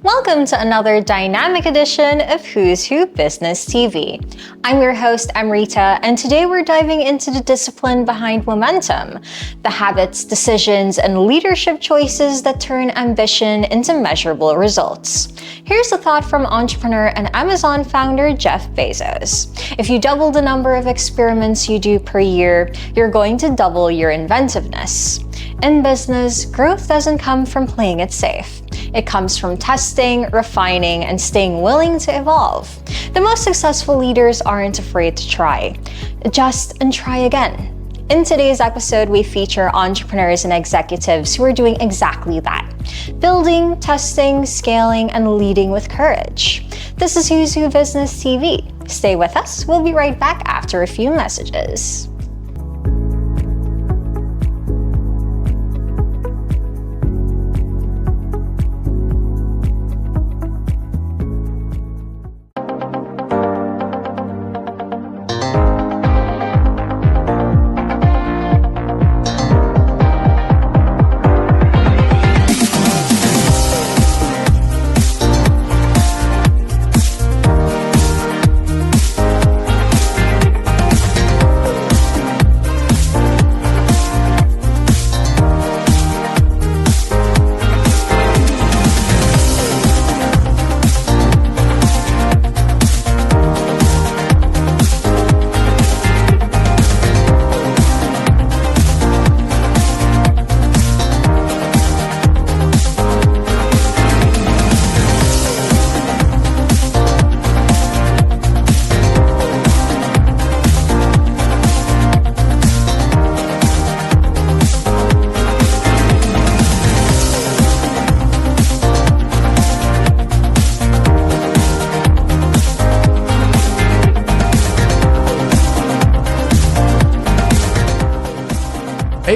Welcome to another dynamic edition of Who's Who Business TV. I'm your host, Amrita, and today we're diving into the discipline behind momentum, the habits, decisions, and leadership choices that turn ambition into measurable results. Here's a thought from entrepreneur and Amazon founder Jeff Bezos. If you double the number of experiments you do per year, you're going to double your inventiveness. In business, growth doesn't come from playing it safe. It comes from testing, refining, and staying willing to evolve. The most successful leaders aren't afraid to try. Adjust and try again. In today's episode, we feature entrepreneurs and executives who are doing exactly that. Building, testing, scaling, and leading with courage. This is Who's Who Business TV. Stay with us. We'll be right back after a few messages.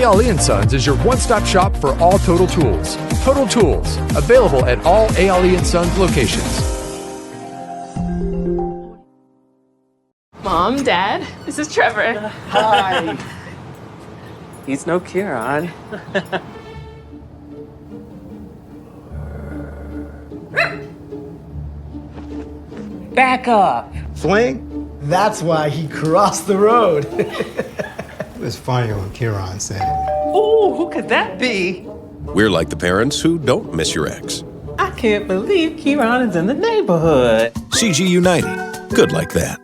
A. Sons is your one-stop shop for all Total Tools. Total Tools, available at all A. Sons locations. Mom, Dad, this is Trevor. Hi. He's no Kieran. Back up. Fling? That's why he crossed the road. It was funny when Kieran said it. Ooh, who could that be? We're like the parents who don't miss your ex. I can't believe Kieran is in the neighborhood. CG United. Good like that.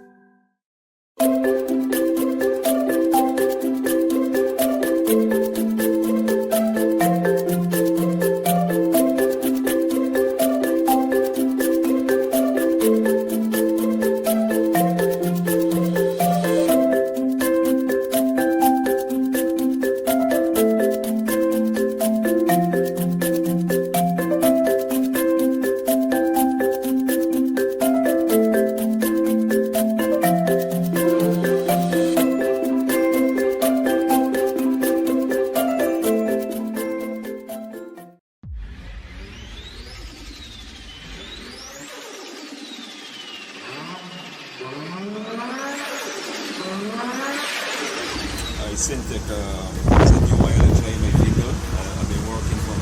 Syntec is a new oil and trying my vehicle. I've been working from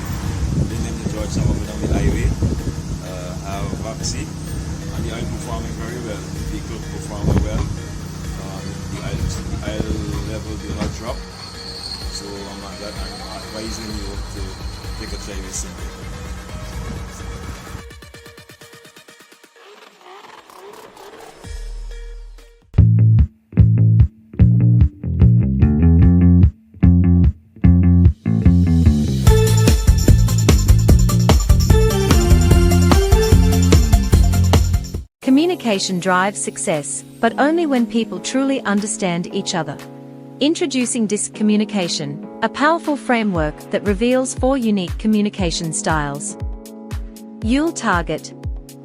London to Georgetown up and down the highway. I have vaccine and the oil performing very well. The vehicle performing well. The oil level will not drop. So I'm advising you to take a try with Syntec. Communication drives success, but only when people truly understand each other. Introducing DISC Communication, a powerful framework that reveals 4 unique communication styles. You'll target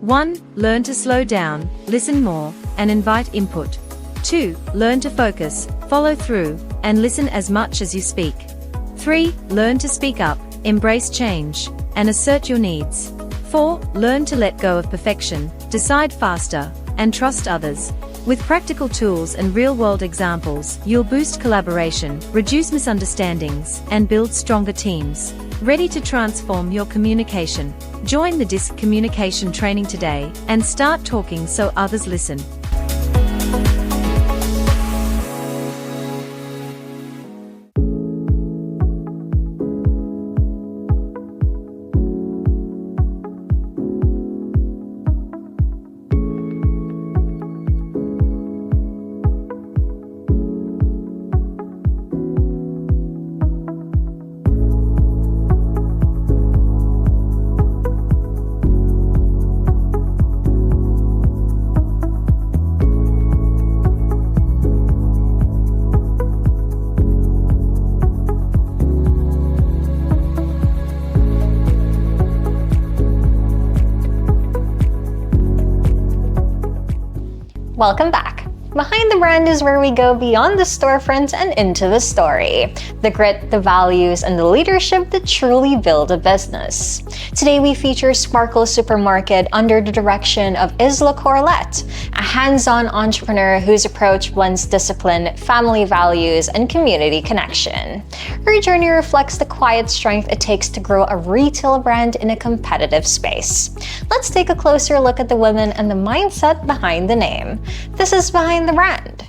1. Learn to slow down, listen more, and invite input. 2. Learn to focus, follow through, and listen as much as you speak. 3. Learn to speak up, embrace change, and assert your needs. 4. Learn to let go of perfection, decide faster, and trust others. With practical tools and real-world examples, you'll boost collaboration, reduce misunderstandings, and build stronger teams. Ready to transform your communication? Join the DISC Communication Training today and start talking so others listen. Welcome back. Behind the brand is where we go beyond the storefront and into the story. The grit, the values, and the leadership that truly build a business. Today we feature Sparkle Supermarket under the direction of Isla Corlett, a hands-on entrepreneur whose approach blends discipline, family values, and community connection. Her journey reflects the quiet strength it takes to grow a retail brand in a competitive space. Let's take a closer look at the women and the mindset behind the name. This is Behind the Brand.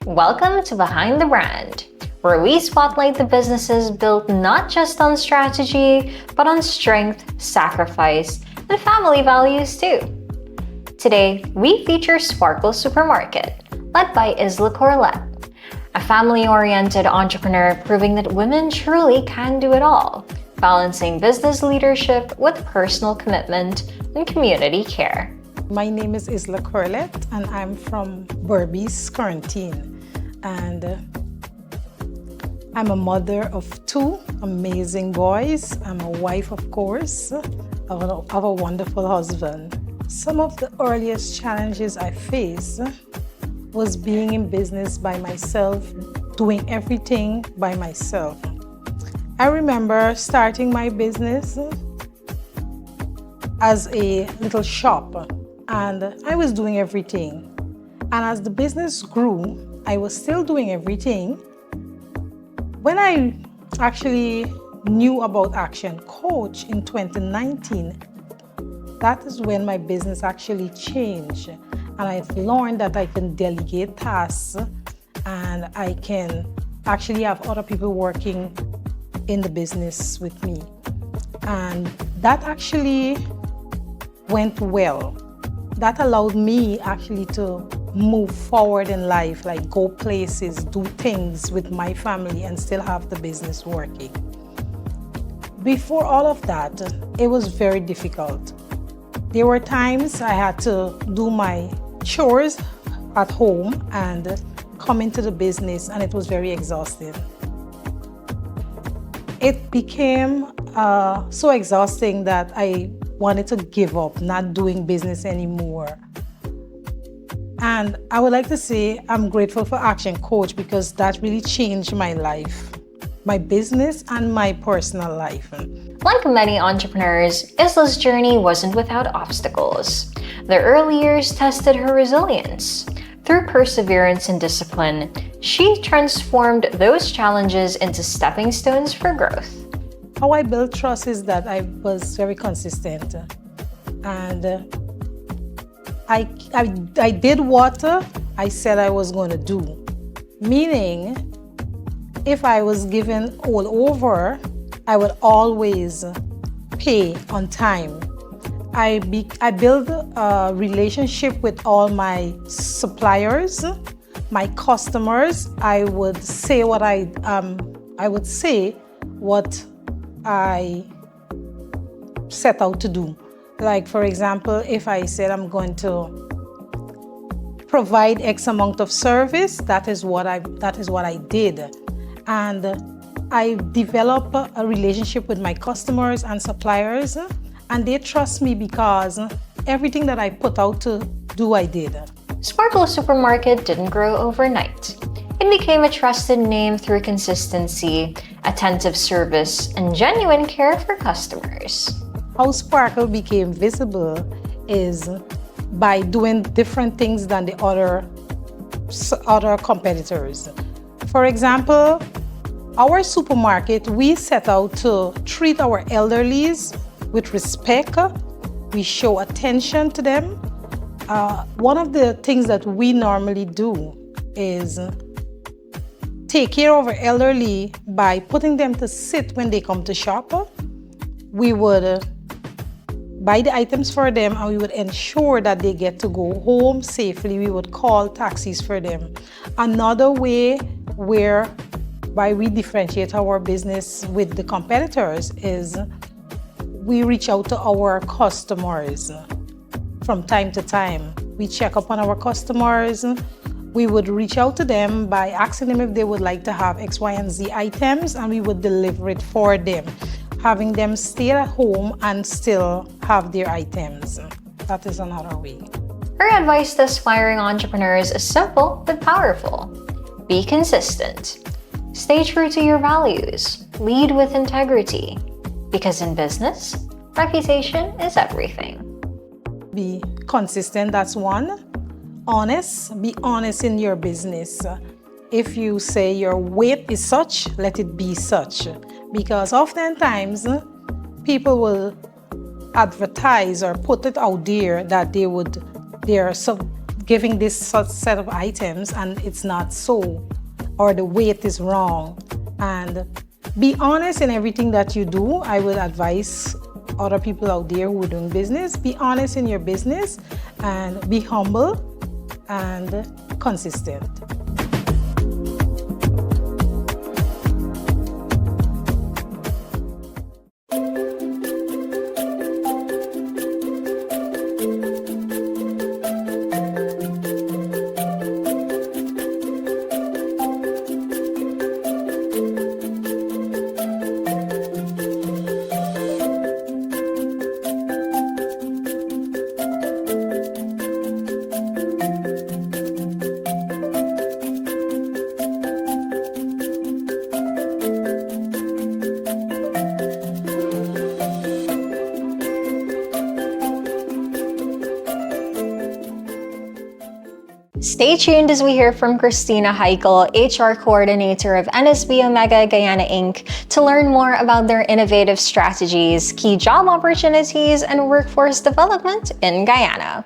Welcome to Behind the Brand, where we spotlight the businesses built not just on strategy, but on strength, sacrifice, and family values too. Today, we feature Sparkle Supermarket, led by Isla Corlett, a family-oriented entrepreneur proving that women truly can do it all, balancing business leadership with personal commitment and community care. My name is Isla Corlett and I'm from Barbados, Quarantine. And I'm a mother of two amazing boys. I'm a wife, of course, of a wonderful husband. Some of the earliest challenges I faced was being in business by myself, doing everything by myself. I remember starting my business as a little shop, and I was doing everything. And as the business grew, I was still doing everything. When I actually knew about ActionCOACH in 2019, that is when my business actually changed. And I've learned that I can delegate tasks and I can actually have other people working in the business with me. And that actually went well. That allowed me actually to move forward in life, like go places, do things with my family and still have the business working. Before all of that, it was very difficult. There were times I had to do my chores at home and come into the business, and it was very exhausting. It became so exhausting that I wanted to give up, not doing business anymore. And I would like to say I'm grateful for ActionCOACH because that really changed my life, my business and my personal life. Like many entrepreneurs, Isla's journey wasn't without obstacles. The early years tested her resilience. Through perseverance and discipline, she transformed those challenges into stepping stones for growth. How I built trust is that I was very consistent. And I did what I said I was going to do. Meaning, if I was given all over, I would always pay on time. I built a relationship with all my suppliers, my customers. I would say what I set out to do. Like, for example, if I said I'm going to provide X amount of service, that is what I did. And I developed a relationship with my customers and suppliers, And they trust me because everything that I put out to do, I did. Sparkle Supermarket didn't grow overnight. It became a trusted name through consistency, attentive service, and genuine care for customers. How Sparkle became visible is by doing different things than the other competitors. For example, our supermarket, we set out to treat our elderlies with respect. We show attention to them. One of the things that we normally do is take care of our elderly by putting them to sit when they come to shop. We would buy the items for them and we would ensure that they get to go home safely. We would call taxis for them. Another way whereby we differentiate our business with the competitors is we reach out to our customers from time to time. We check up on our customers. We would reach out to them by asking them if they would like to have X, Y, and Z items, and we would deliver it for them, having them stay at home and still have their items. That is another way. Her advice to aspiring entrepreneurs is simple but powerful. Be consistent. Stay true to your values. Lead with integrity. Because in business, reputation is everything. Be consistent, that's one. Honest, be honest in your business. If you say your weight is such, let it be such. Because oftentimes, people will advertise or put it out there that they are giving this set of items and it's not so, or the weight is wrong. And be honest in everything that you do. I would advise other people out there who are doing business, be honest in your business and be humble and consistent. Stay tuned as we hear from Christina Heichel, HR Coordinator of NSBOmega Guyana Inc., to learn more about their innovative strategies, key job opportunities, and workforce development in Guyana.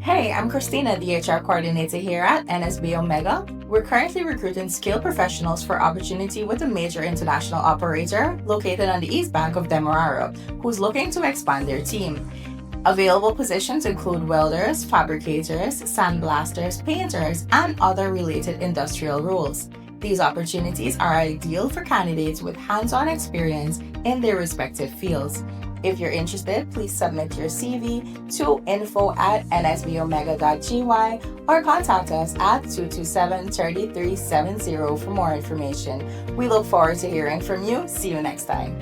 Hey, I'm Christina, the HR Coordinator here at NSBOmega. We're currently recruiting skilled professionals for opportunity with a major international operator located on the east bank of Demerara, who's looking to expand their team. Available positions include welders, fabricators, sandblasters, painters, and other related industrial roles. These opportunities are ideal for candidates with hands-on experience in their respective fields. If you're interested, please submit your CV to info@nsbomega.gy or contact us at 227-3370 for more information. We look forward to hearing from you. See you next time.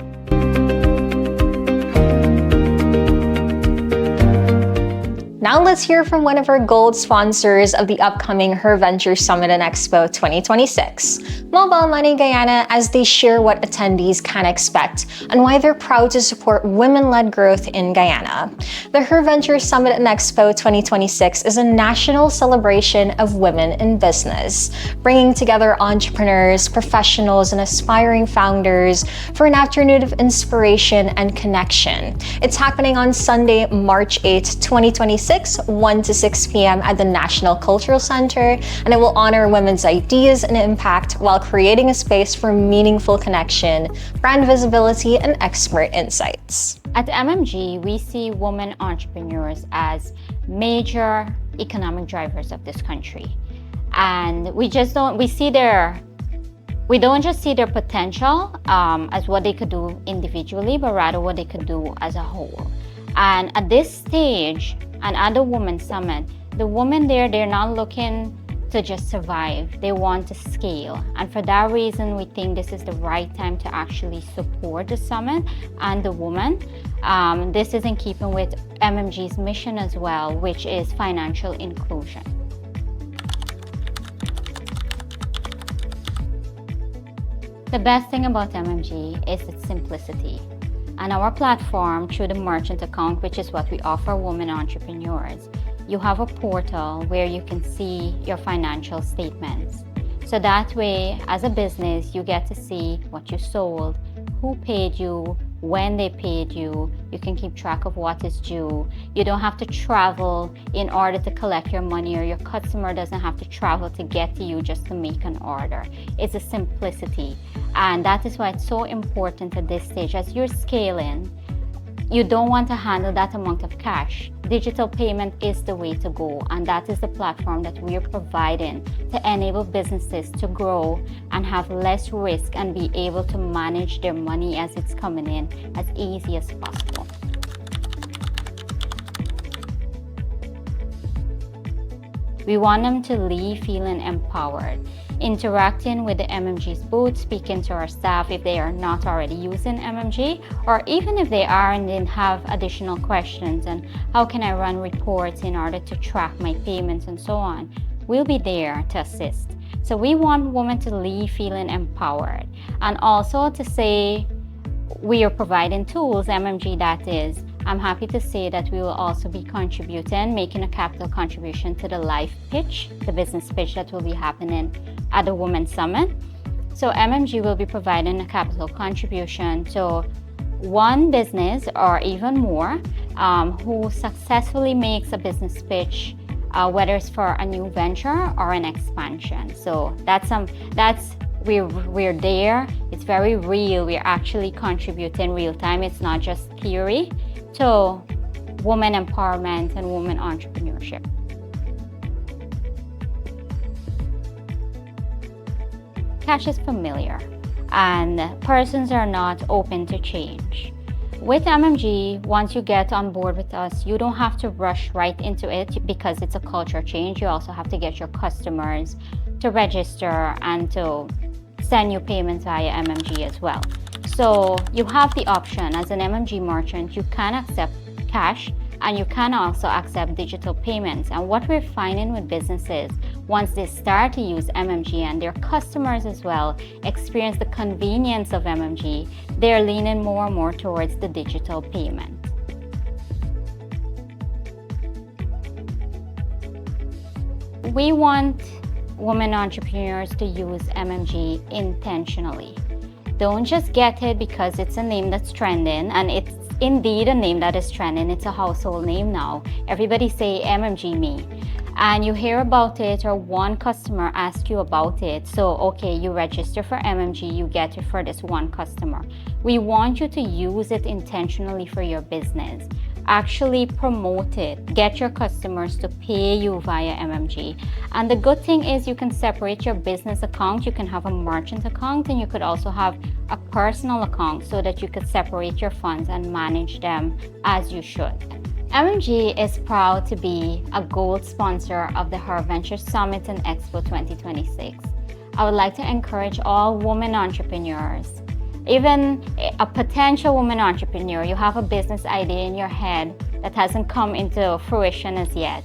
Now let's hear from one of our gold sponsors of the upcoming Her Venture Summit and Expo 2026, Mobile Money Guyana, as they share what attendees can expect and why they're proud to support women-led growth in Guyana. The Her Venture Summit and Expo 2026 is a national celebration of women in business, bringing together entrepreneurs, professionals, and aspiring founders for an afternoon of inspiration and connection. It's happening on Sunday, March 8, 2026, 1 to 6 p.m. at the National Cultural Center, and it will honor women's ideas and impact while creating a space for meaningful connection, brand visibility, and expert insights. At MMG, we see women entrepreneurs as major economic drivers of this country. And we don't just see their potential as what they could do individually, but rather what they could do as a whole. And at this stage, and at the Women's Summit, the women there, they're not looking to just survive. They want to scale. And for that reason, we think this is the right time to actually support the summit and the woman. This is in keeping with MMG's mission as well, which is financial inclusion. The best thing about MMG is its simplicity. And our platform, through the merchant account, which is what we offer women entrepreneurs, you have a portal where you can see your financial statements. So that way, as a business, you get to see what you sold, who paid you, when they paid you. You can keep track of what is due. You don't have to travel in order to collect your money, or your customer doesn't have to travel to get to you just to make an order. It's a simplicity. And that is why it's so important at this stage. As you're scaling, you don't want to handle that amount of cash. Digital payment is the way to go, and that is the platform that we are providing to enable businesses to grow and have less risk and be able to manage their money as it's coming in as easy as possible. We want them to leave feeling empowered, interacting with the MMG's booth, speaking to our staff if they are not already using MMG, or even if they are and then have additional questions and how can I run reports in order to track my payments and so on. We'll be there to assist. So we want women to leave feeling empowered, and also to say we are providing tools, MMG that is. I'm happy to say that we will also be contributing, making a capital contribution to the live pitch, the business pitch that will be happening at the Women's Summit. So MMG will be providing a capital contribution to one business or even more who successfully makes a business pitch, whether it's for a new venture or an expansion. So we're there. It's very real. We're actually contributing real time. It's not just theory to women empowerment and women entrepreneurship. Cash is familiar and persons are not open to change. With MMG, once you get on board with us, you don't have to rush right into it because it's a culture change. You also have to get your customers to register and to send you payments via MMG as well. So you have the option as an MMG merchant, you can accept cash and you can also accept digital payments. And what we're finding with businesses, once they start to use MMG and their customers as well experience the convenience of MMG, they're leaning more and more towards the digital payment. We want women entrepreneurs to use MMG intentionally. Don't just get it because it's a name that's trending, and it's indeed a name that is trending. It's a household name now. Everybody say MMG me. And you hear about it or one customer asks you about it. So, okay, you register for MMG, you get it for this one customer. We want you to use it intentionally for your business. Actually promote it. Get your customers to pay you via MMG. And the good thing is you can separate your business account. You can have a merchant account and you could also have a personal account so that you could separate your funds and manage them as you should. MMG is proud to be a gold sponsor of the Her Venture Summit and Expo 2026. I would like to encourage all women entrepreneurs, even a potential woman entrepreneur, you have a business idea in your head that hasn't come into fruition as yet.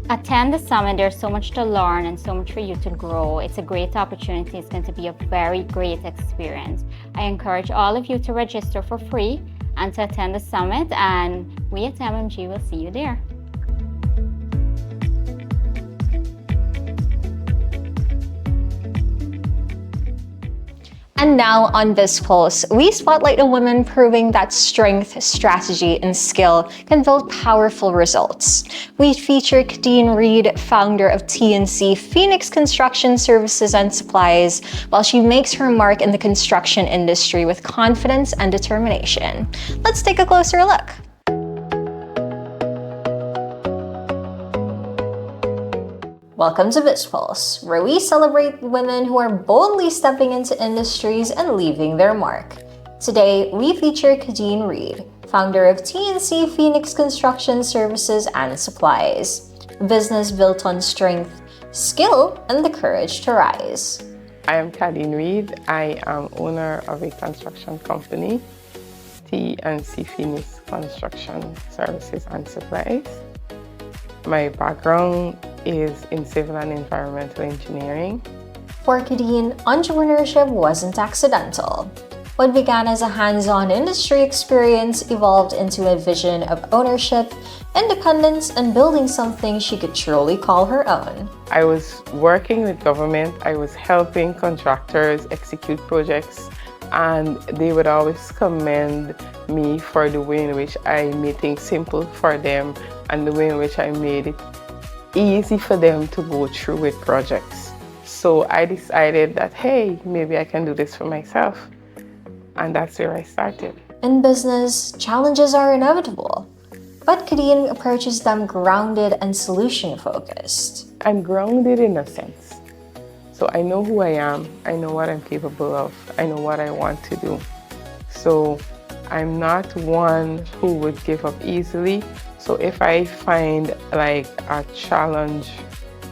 Attend the summit. There's so much to learn and so much for you to grow. It's a great opportunity. It's going to be a very great experience. I encourage all of you to register for free and to attend the summit, and we at MMG will see you there. And now on BizzPulse, we spotlight a woman proving that strength, strategy, and skill can build powerful results. We feature Kadeen Reed, founder of TNC Phoenix Construction Services and Supplies, while she makes her mark in the construction industry with confidence and determination. Let's take a closer look. Welcome to BizzPulse, where we celebrate women who are boldly stepping into industries and leaving their mark. Today, we feature Kadeen Reed, founder of TNC Phoenix Construction Services and Supplies. A business built on strength, skill, and the courage to rise. I am Kadeen Reed. I am owner of a construction company, T&C Phoenix Construction Services and Supplies. My background is in civil and environmental engineering. For Kadeen, entrepreneurship wasn't accidental. What began as a hands-on industry experience evolved into a vision of ownership, independence, and building something she could truly call her own. I was working with government. I was helping contractors execute projects, and they would always commend me for the way in which I made things simple for them and the way in which I made it easy for them to go through with projects. So I decided that, hey, maybe I can do this for myself. And that's where I started. In business, challenges are inevitable, but Kadeen approaches them grounded and solution-focused. I'm grounded in a sense. So I know who I am, I know what I'm capable of, I know what I want to do. So I'm not one who would give up easily. So if I find like a challenge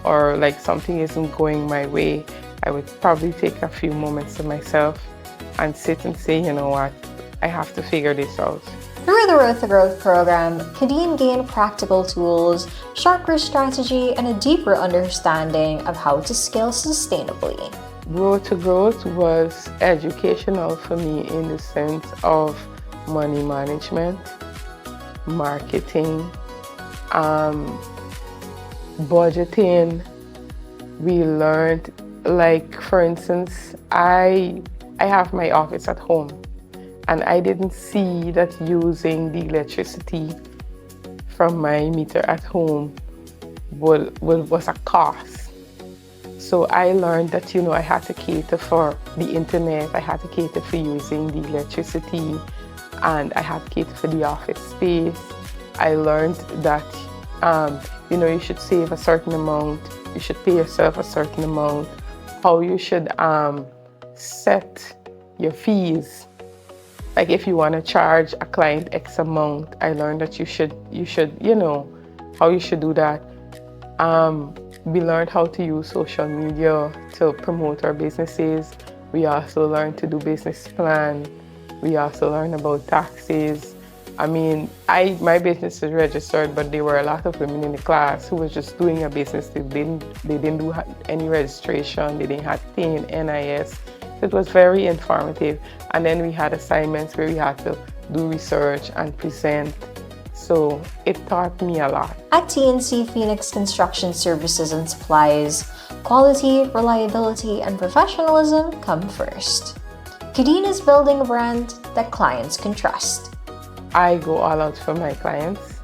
or like something isn't going my way, I would probably take a few moments to myself and sit and say, you know what, I have to figure this out. Through the Road to Growth program, Kadeen gained practical tools, sharper strategy, and a deeper understanding of how to scale sustainably. Road to Growth was educational for me in the sense of money management, marketing, budgeting. We learned, like for instance, I have my office at home, and I didn't see that using the electricity from my meter at home was a cost. So I learned that, you know, I had to cater for the internet, I had to cater for using the electricity, and I had to cater for the office space. I learned that, you know, you should save a certain amount, you should pay yourself a certain amount, how you should set your fees. Like if you want to charge a client X amount, I learned that you should, you know, how you should do that. We learned how to use social media to promote our businesses. We also learned to do business plan. We also learned about taxes. I mean, my business is registered, but there were a lot of women in the class who was just doing a business. They didn't do any registration. They didn't have to pay in NIS. It was very informative. And then we had assignments where we had to do research and present. So it taught me a lot. At T&C Phoenix Construction Services and Supplies, quality, reliability, and professionalism come first. Kadeen is building a brand that clients can trust. I go all out for my clients.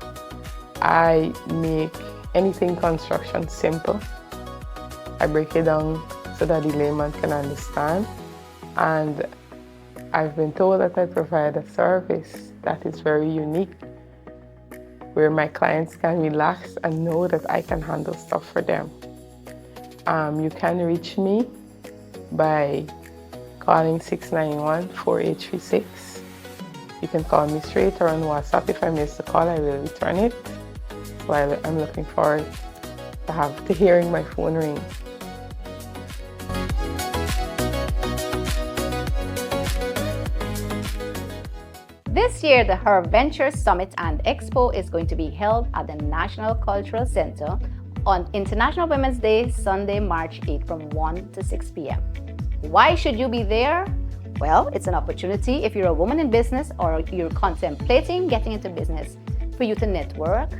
I make anything construction simple. I break it down so that the layman can understand. And I've been told that I provide a service that is very unique, where my clients can relax and know that I can handle stuff for them. You can reach me by calling 691-4836. You can call me straight or on WhatsApp. If I miss the call, I will return it. So I'm looking forward to hearing my phone ring. This year, the Her Venture Summit and Expo is going to be held at the National Cultural Center on International Women's Day, Sunday, March 8 from 1 to 6 p.m. Why should you be there? Well, it's an opportunity if you're a woman in business or you're contemplating getting into business, for you to network,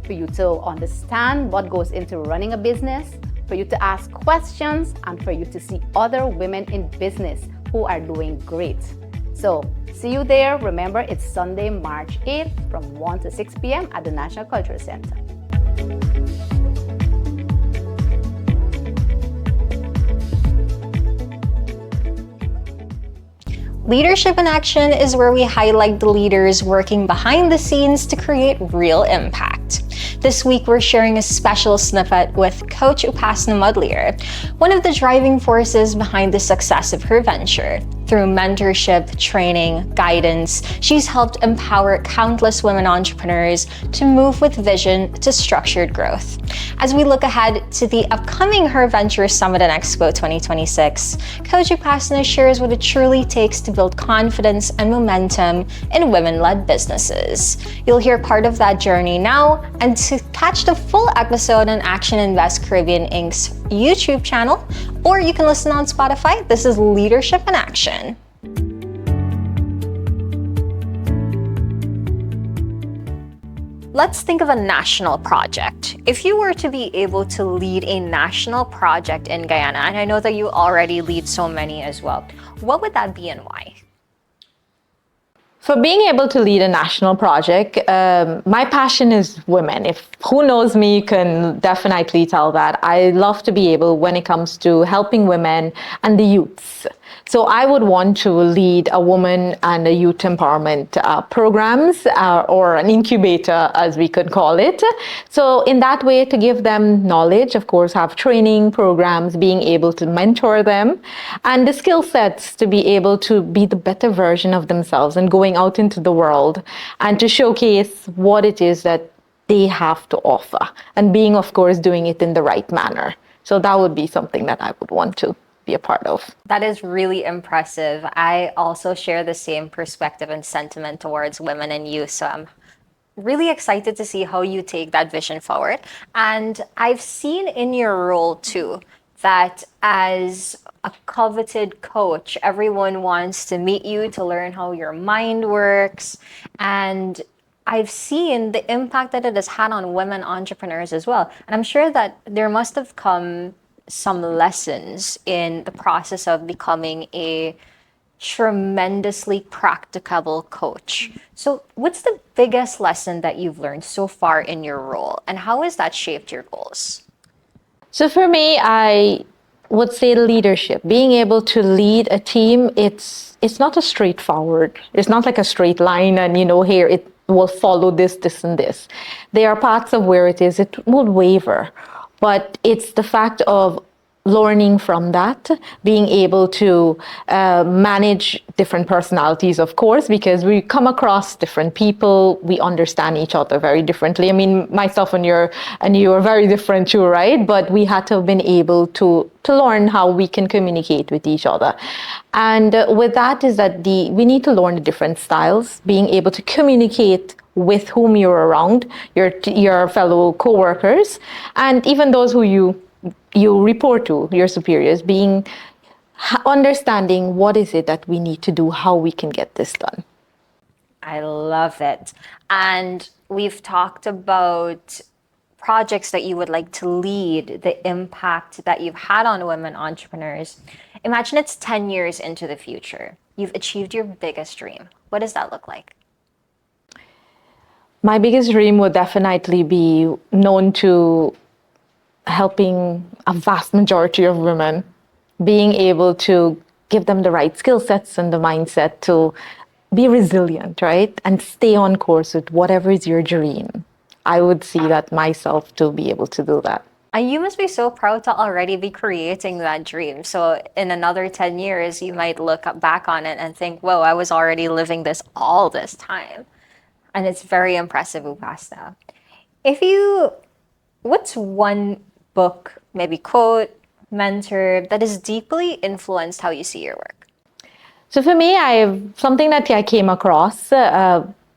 for you to understand what goes into running a business, for you to ask questions, and for you to see other women in business who are doing great. So, see you there. Remember, it's Sunday, March 8th from 1 to 6 p.m. at the National Cultural Center. Leadership in Action is where we highlight the leaders working behind the scenes to create real impact. This week, we're sharing a special snippet with Coach Upasna Mudlier, one of the driving forces behind the success of her venture. Through mentorship, training, guidance, she's helped empower countless women entrepreneurs to move with vision to structured growth. As we look ahead to the upcoming Her Ventures Summit and Expo 2026, Coach Upasna shares what it truly takes to build confidence and momentum in women-led businesses. You'll hear part of that journey now, and to catch the full episode on Action Invest Caribbean Inc.'s YouTube channel, or you can listen on Spotify. This is Leadership in Action. Let's think of a national project. If you were to be able to lead a national project in Guyana, and I know that you already lead so many as well, what would that be and why? For being able to lead a national project, my passion is women. If who knows me can definitely tell that. I love to be able, when it comes to helping women and the youths. So I would want to lead a woman and a youth empowerment programs or an incubator, as we could call it. So in that way, to give them knowledge, of course, have training programs, being able to mentor them, and the skill sets to be able to be the better version of themselves and going out into the world and to showcase what it is that they have to offer, and being, of course, doing it in the right manner. So that would be something that I would want to be a part of. That is really impressive. I also share the same perspective and sentiment towards women and youth. So I'm really excited to see how you take that vision forward. And I've seen in your role too, that as a coveted coach, everyone wants to meet you to learn how your mind works. And I've seen the impact that it has had on women entrepreneurs as well. And I'm sure that there must have come some lessons in the process of becoming a tremendously practicable coach. So what's the biggest lesson that you've learned so far in your role, and how has that shaped your goals? So for me, I would say leadership. Being able to lead a team, it's not a straightforward. It's not like a straight line and, here it will follow this, and this. There are parts of where it will waver. But it's the fact of learning from that, being able to manage different personalities, of course, because we come across different people, we understand each other very differently. I mean, myself and you are very different too, right? But we had to have been able to learn how we can communicate with each other. And with that is that we need to learn the different styles, being able to communicate with whom you're around, your fellow co-workers, and even those who you report to, your superiors, understanding what is it that we need to do, how we can get this done. I love it. And we've talked about projects that you would like to lead, the impact that you've had on women entrepreneurs. Imagine it's 10 years into the future. You've achieved your biggest dream. What does that look like? My biggest dream would definitely be known to helping a vast majority of women, being able to give them the right skill sets and the mindset to be resilient, right? And stay on course with whatever is your dream. I would see that myself to be able to do that. And you must be so proud to already be creating that dream. So in another 10 years, you might look back on it and think, whoa, I was already living this all this time. And it's very impressive, Upasna. What's one book, maybe quote, mentor that has deeply influenced how you see your work? So for me, something that I came across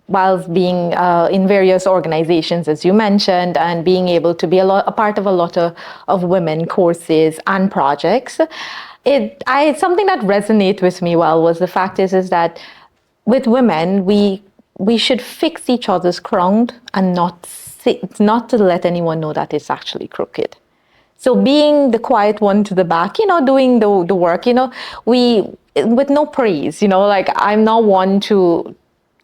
whilst being in various organizations, as you mentioned, and being able to be a part of a lot of women courses and projects. Something that resonated with me was the fact is that with women, we should fix each other's crown and not to let anyone know that it's actually crooked. So being the quiet one to the back, doing the work, with no praise, like I'm not one to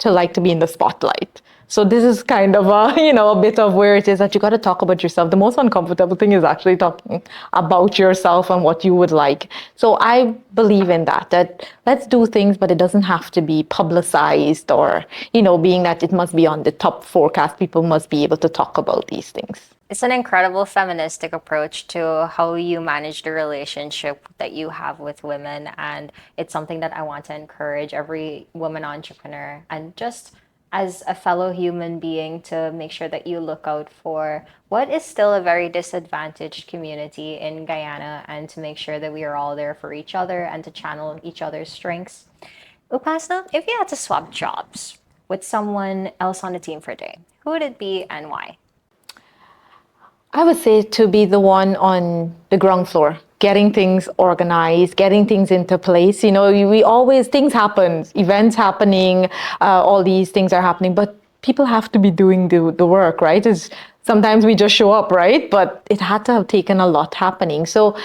like to be in the spotlight. So this is kind of a bit of where it is that you got to talk about yourself. The most uncomfortable thing is actually talking about yourself and what you would like. So I believe in that let's do things, but it doesn't have to be publicized or, being that it must be on the top forecast. People must be able to talk about these things. It's an incredible feministic approach to how you manage the relationship that you have with women. And it's something that I want to encourage every woman entrepreneur and just as a fellow human being to make sure that you look out for what is still a very disadvantaged community in Guyana and to make sure that we are all there for each other and to channel each other's strengths. Upasna, if you had to swap jobs with someone else on the team for a day, who would it be and why? I would say to be the one on the ground floor, getting things organized, getting things into place. You know, we always, things happen, events happening, all these things are happening, but people have to be doing the work, right? Sometimes we just show up, right? But it had to have taken a lot happening. So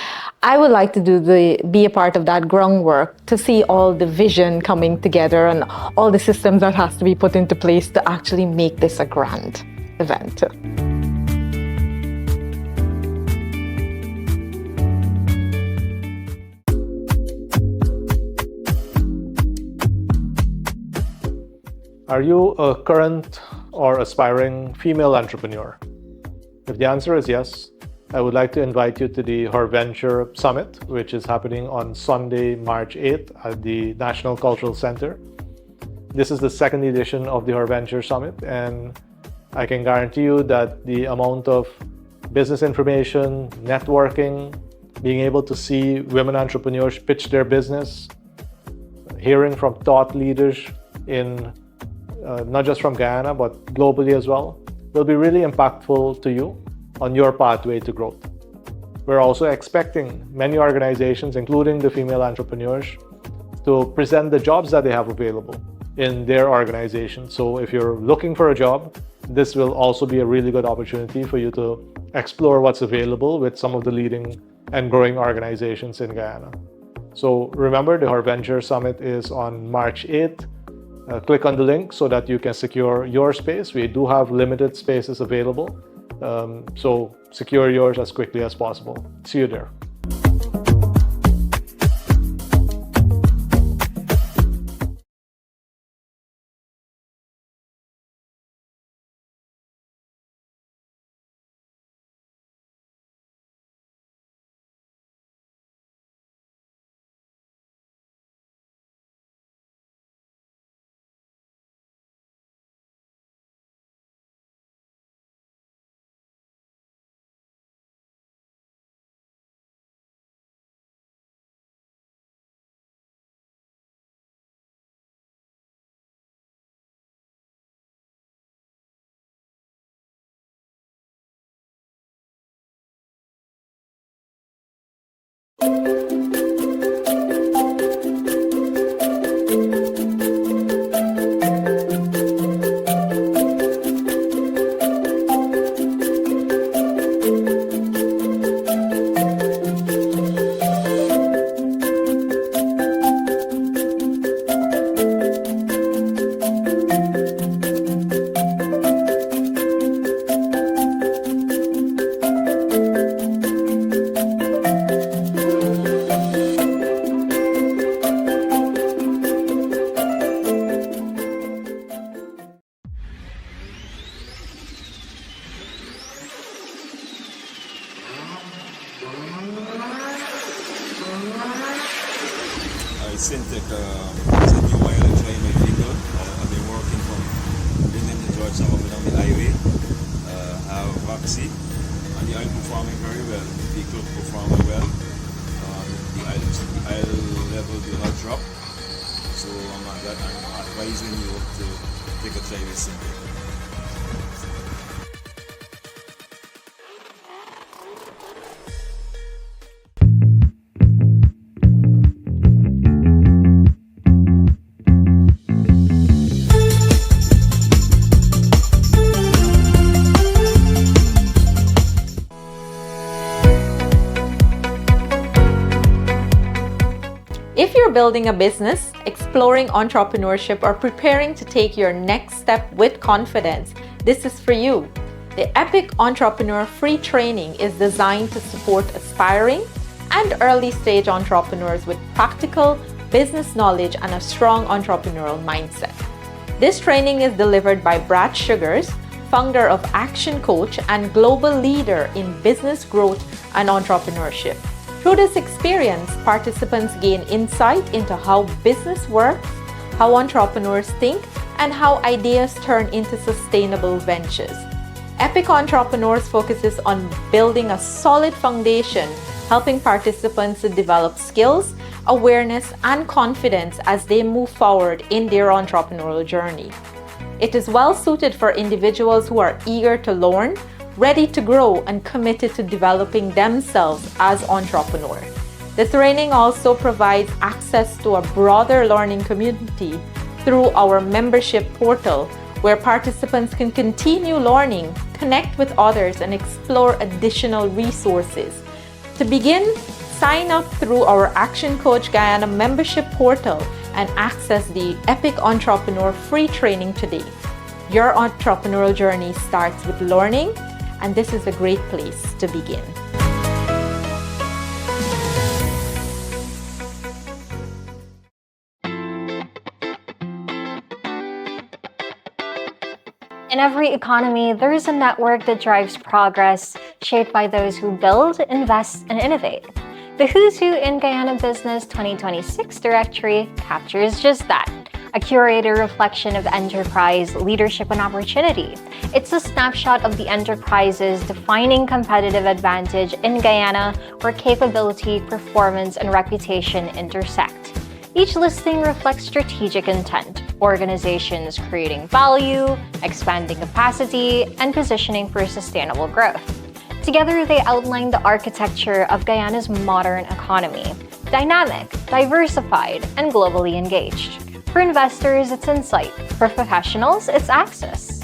I would like to be a part of that groundwork to see all the vision coming together and all the systems that has to be put into place to actually make this a grand event. Are you a current or aspiring female entrepreneur? If the answer is yes, I would like to invite you to the Her Venture Summit, which is happening on Sunday, March 8th at the National Cultural Center. This is the second edition of the Her Venture Summit, and I can guarantee you that the amount of business information, networking, being able to see women entrepreneurs pitch their business, hearing from thought leaders in not just from Guyana, but globally as well, will be really impactful to you on your pathway to growth. We're also expecting many organizations, including the female entrepreneurs, to present the jobs that they have available in their organization. So if you're looking for a job, this will also be a really good opportunity for you to explore what's available with some of the leading and growing organizations in Guyana. So remember, the Her Venture Summit is on March 8th. Click on the link so that you can secure your space. We do have limited spaces available, so secure yours as quickly as possible. See you there. Syntec is a new oil and trying my vehicle. I've been working from London to Georgetown up and down the highway. Have Vaxi, and the oil performing very well. The vehicle performing well. The oil level do not drop. So I'm advising you to take a try with Syntec. If you're building a business, exploring entrepreneurship, or preparing to take your next step with confidence, this is for you. The Epic Entrepreneur Free Training is designed to support aspiring and early-stage entrepreneurs with practical business knowledge and a strong entrepreneurial mindset. This training is delivered by Brad Sugars, founder of ActionCOACH and global leader in business growth and entrepreneurship. Through this experience, participants gain insight into how business works, how entrepreneurs think, and how ideas turn into sustainable ventures. Epic Entrepreneurs focuses on building a solid foundation, helping participants to develop skills, awareness, and confidence as they move forward in their entrepreneurial journey. It is well suited for individuals who are eager to learn, ready to grow, and committed to developing themselves as entrepreneurs. The training also provides access to a broader learning community through our membership portal, where participants can continue learning, connect with others, and explore additional resources. To begin, sign up through our ActionCOACH Guyana membership portal and access the Epic Entrepreneur free training today. Your entrepreneurial journey starts with learning, and this is a great place to begin. In every economy, there is a network that drives progress, shaped by those who build, invest, and innovate. The Who's Who in Guyana Business 2026 directory captures just that, a curated reflection of enterprise, leadership, and opportunity. It's a snapshot of the enterprise's defining competitive advantage in Guyana, where capability, performance, and reputation intersect. Each listing reflects strategic intent, organizations creating value, expanding capacity, and positioning for sustainable growth. Together, they outline the architecture of Guyana's modern economy: dynamic, diversified, and globally engaged. For investors, it's insight. For professionals, it's access.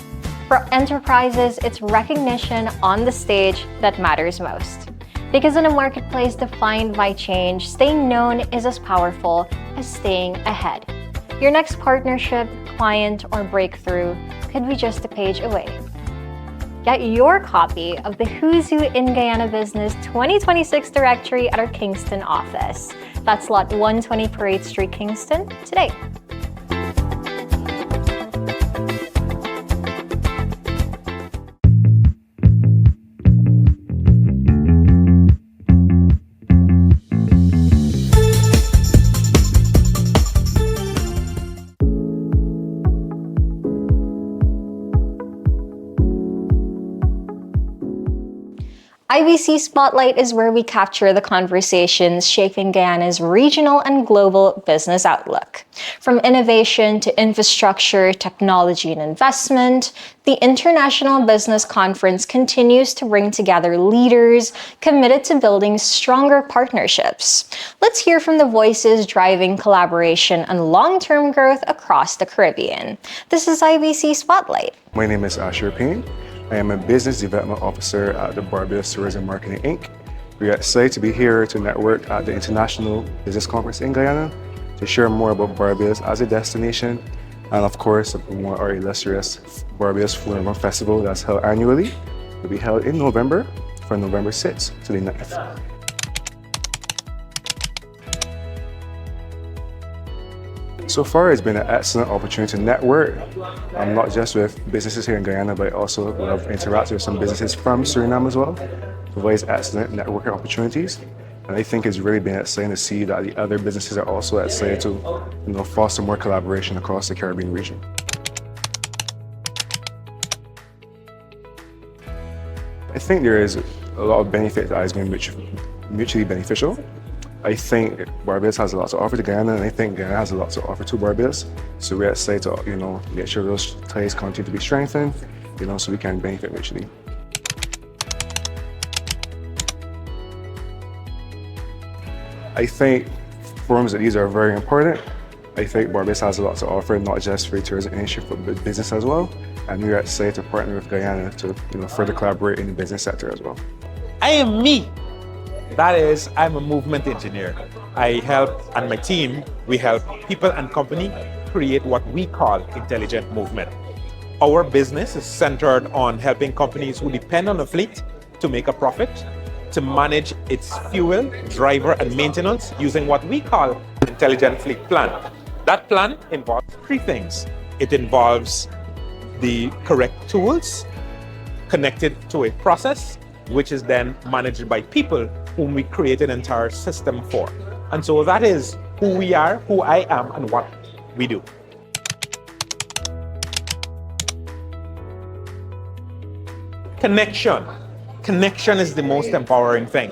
For enterprises, it's recognition on the stage that matters most. Because in a marketplace defined by change, staying known is as powerful as staying ahead. Your next partnership, client, or breakthrough could be just a page away. Get your copy of the Who's Who in Guyana Business 2026 directory at our Kingston office. That's lot 120 Parade Street, Kingston, today. IBC Spotlight is where we capture the conversations shaping Guyana's regional and global business outlook. From innovation to infrastructure, technology, and investment, the International Business Conference continues to bring together leaders committed to building stronger partnerships. Let's hear from the voices driving collaboration and long-term growth across the Caribbean. This is IBC Spotlight. My name is Asher Payne. I am a Business Development Officer at the Barbados Tourism Marketing Inc. We are excited to be here to network at the International Business Conference in Guyana to share more about Barbados as a destination, and of course, promote our illustrious Barbados Flora Festival that's held annually. It will be held in November, from November 6th to the 9th. So far, it's been an excellent opportunity to network, not just with businesses here in Guyana, but also have interacted with some businesses from Suriname as well. Provides excellent networking opportunities. And I think it's really been exciting to see that the other businesses are also excited to foster more collaboration across the Caribbean region. I think there is a lot of benefit that has been mutually beneficial. I think Barbados has a lot to offer to Guyana, and I think Guyana has a lot to offer to Barbados. So we're excited to, make sure those ties continue to be strengthened, so we can benefit mutually. I think forums like these are very important. I think Barbados has a lot to offer, not just for the tourism industry, but business as well. And we're excited to partner with Guyana to, further collaborate in the business sector as well. I am me. That is, I'm a movement engineer. I help, and my team, we help people and company create what we call intelligent movement. Our business is centered on helping companies who depend on a fleet to make a profit, to manage its fuel, driver, and maintenance using what we call intelligent fleet plan. That plan involves three things. It involves the correct tools connected to a process, which is then managed by people whom we create an entire system for. And so that is who we are, who I am, and what we do. Connection. Connection is the most empowering thing.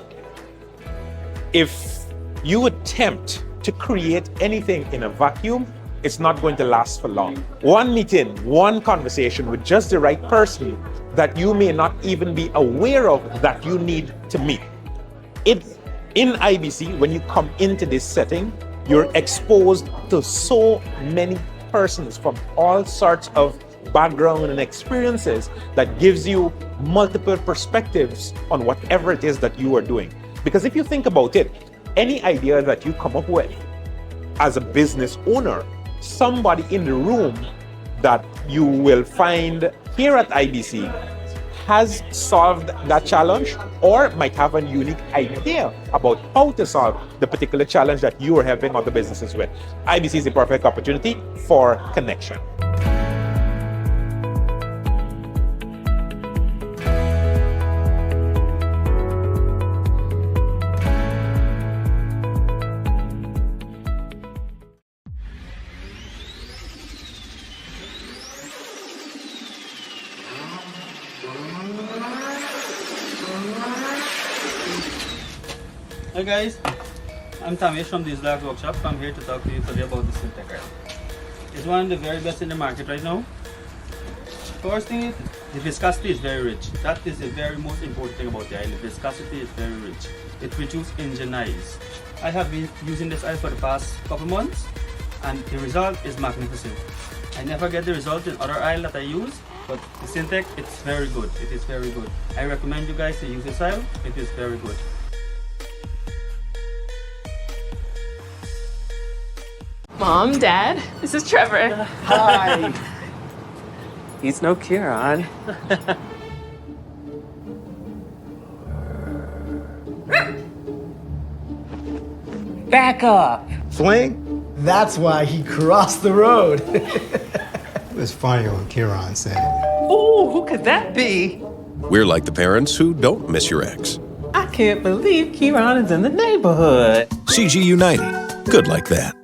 If you attempt to create anything in a vacuum, it's not going to last for long. One meeting, one conversation with just the right person that you may not even be aware of that you need to meet. In IBC, when you come into this setting, you're exposed to so many persons from all sorts of background and experiences that gives you multiple perspectives on whatever it is that you are doing. Because if you think about it, any idea that you come up with as a business owner, somebody in the room that you will find here at IBC has solved that challenge or might have a unique idea about how to solve the particular challenge that you are helping other businesses with. IBC is the perfect opportunity for connection. Hi guys, I'm Tamesh from Mudlier Workshop. I'm here to talk to you today about the Syntec oil. It's one of the very best in the market right now. First thing is, the viscosity is very rich. That is the very most important thing about the oil. The viscosity is very rich. It reduces engine eyes. I have been using this oil for the past couple months and the result is magnificent. I never get the result in other oil that I use, but the Syntec, it's very good. It is very good. I recommend you guys to use this oil. It is very good. Mom, Dad, this is Trevor. Hi. He's no Kieran. Back up. Fling? That's why he crossed the road. It was funny when Kieran said it. Ooh, who could that be? We're like the parents who don't miss your ex. I can't believe Kieran is in the neighborhood. CG United. Good like that.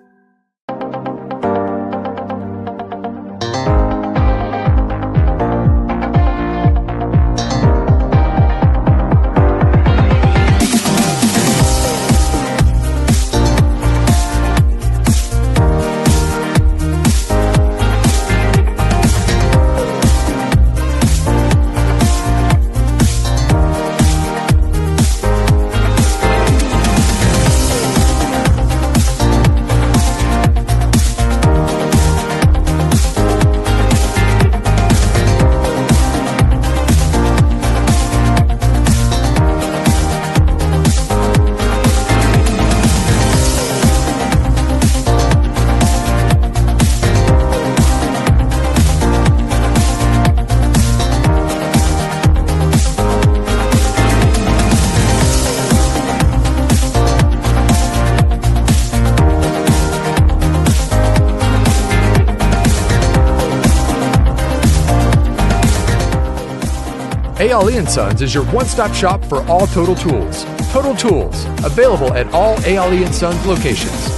Ale & Sons is your one-stop shop for all Total Tools. Total Tools, available at all Ale & Sons locations.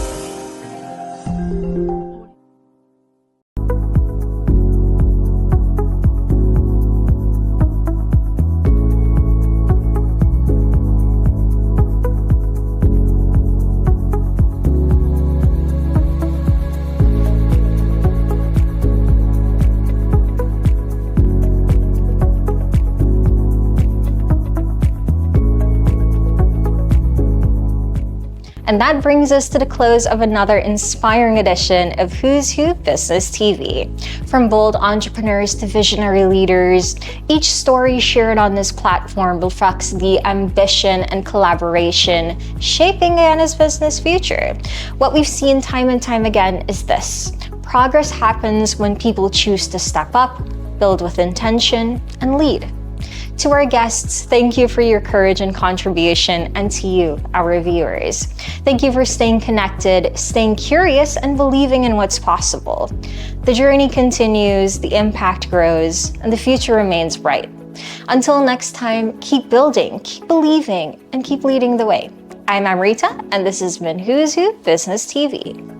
And that brings us to the close of another inspiring edition of Who's Who Business TV. From bold entrepreneurs to visionary leaders, each story shared on this platform reflects the ambition and collaboration shaping Guyana's business future. What we've seen time and time again is this: progress happens when people choose to step up, build with intention, and lead. To our guests, thank you for your courage and contribution, and to you, our viewers. Thank you for staying connected, staying curious, and believing in what's possible. The journey continues, the impact grows, and the future remains bright. Until next time, keep building, keep believing, and keep leading the way. I'm Amrita, and this has been Who's Who Business TV.